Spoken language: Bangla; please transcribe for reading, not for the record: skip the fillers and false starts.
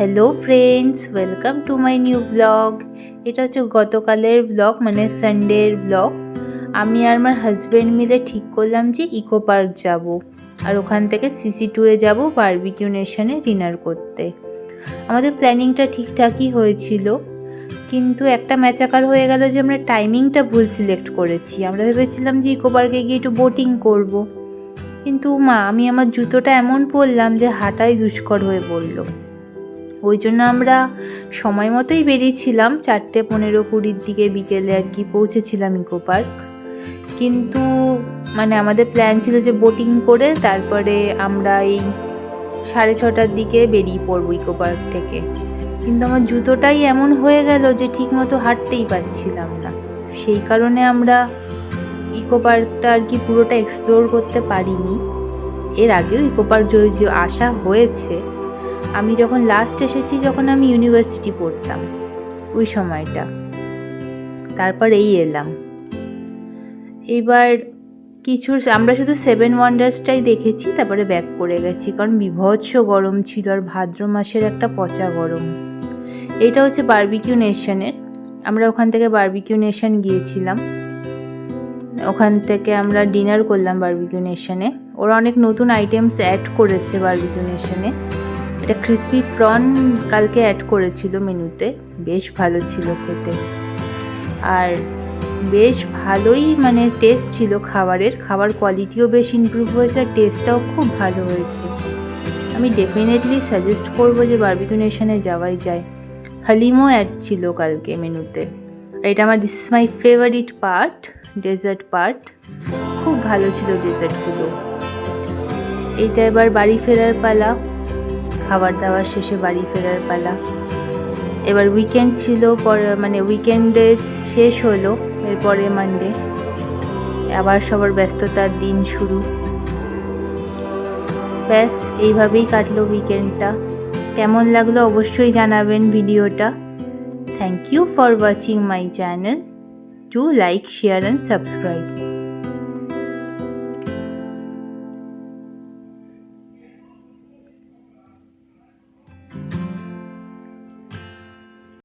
Hello friends, welcome to my new blog. এটা হচ্ছে গতকালের ব্লগ, মানে সানডের ব্লগ। আমি আর আমার হাজব্যান্ড মিলে ঠিক করলাম যে ইকো পার্ক যাব, আর ওখান থেকে CC2-এ যাব বারবিকিউ নেশনে ডিনার করতে। আমাদের প্ল্যানিংটা ঠিকঠাকই হয়েছিল, কিন্তু একটা ম্যাচাকার হয়ে গেল যে আমরা টাইমিংটা ভুল সিলেক্ট করেছি। আমরা ভেবেছিলাম যে ইকো পার্কে গিয়ে একটু বোটিং করব, কিন্তু আমি আমার জুতোটা এমন পরলাম যে হাঁটাই দুষ্কর হয়ে পড়লো। ওই জন্য আমরা সময় মতোই বেরিয়েছিলাম, 4:15-20 দিকে বিকেলে আর কি পৌঁছেছিলাম ইকো পার্ক। কিন্তু মানে আমাদের প্ল্যান ছিল যে বোটিং করে তারপরে আমরা এই 6:30টার দিকে বেরিয়ে পড়বো ইকো পার্ক থেকে। কিন্তু আমার জুতোটাই এমন হয়ে গেল যে ঠিক মতো হাঁটতেই পারছিলাম না। সেই কারণে আমরা ইকো পার্কটা আর কি পুরোটা এক্সপ্লোর করতে পারিনি। এর আগেও ইকো পার্ক আসা হয়েছে। আমি যখন লাস্ট এসেছি, যখন আমি ইউনিভার্সিটি পড়তাম ওই সময়টা, তারপর এই এলাম। এইবার আমরা শুধু 7 ওয়ান্ডার্সটাই দেখেছি, তারপরে ব্যাক করে গেছি, কারণ বিভৎস গরম ছিল, আর ভাদ্র মাসের একটা পচা গরম। এইটা হচ্ছে বারবিকিউ নেশনের। আমরা ওখান থেকে বারবিকিউ নেশন গিয়েছিলাম, ওখান থেকে আমরা ডিনার করলাম বারবিকিউ নেশনে। ওরা অনেক নতুন আইটেমস অ্যাড করেছে বারবিকিউ নেশনে। এটা ক্রিসপি প্রন কালকে অ্যাড করেছিল মেনুতে, বেশ ভালো ছিল খেতে, আর বেশ ভালোই মানে টেস্ট ছিল খাবার কোয়ালিটিও বেশ ইমপ্রুভ হয়েছে, আর টেস্টটাও খুব ভালো হয়েছে। আমি ডেফিনেটলি সাজেস্ট করবো যে বারবিকিউ নেশনে যাওয়াই যায়। হালিমও অ্যাড ছিল কালকে মেনুতে। আর এটা this is my favourite part, dessert part. খুব ভালো ছিল ডেজার্টগুলো। এইটা এবার বাড়ি ফেরার পালা, খাবার দাবার শেষে বাড়ি ফেরার পালা। এবার উইকেন্ড ছিল, মানে উইকেন্ডে শেষ হলো, এরপরে মানডে আবার সবার ব্যস্ততার দিন শুরু। ব্যাস এইভাবেই কাটলো উইকেন্ডটা। কেমন লাগলো অবশ্যই জানাবেন ভিডিওটা। Thank you for watching my channel. Do like, share and subscribe.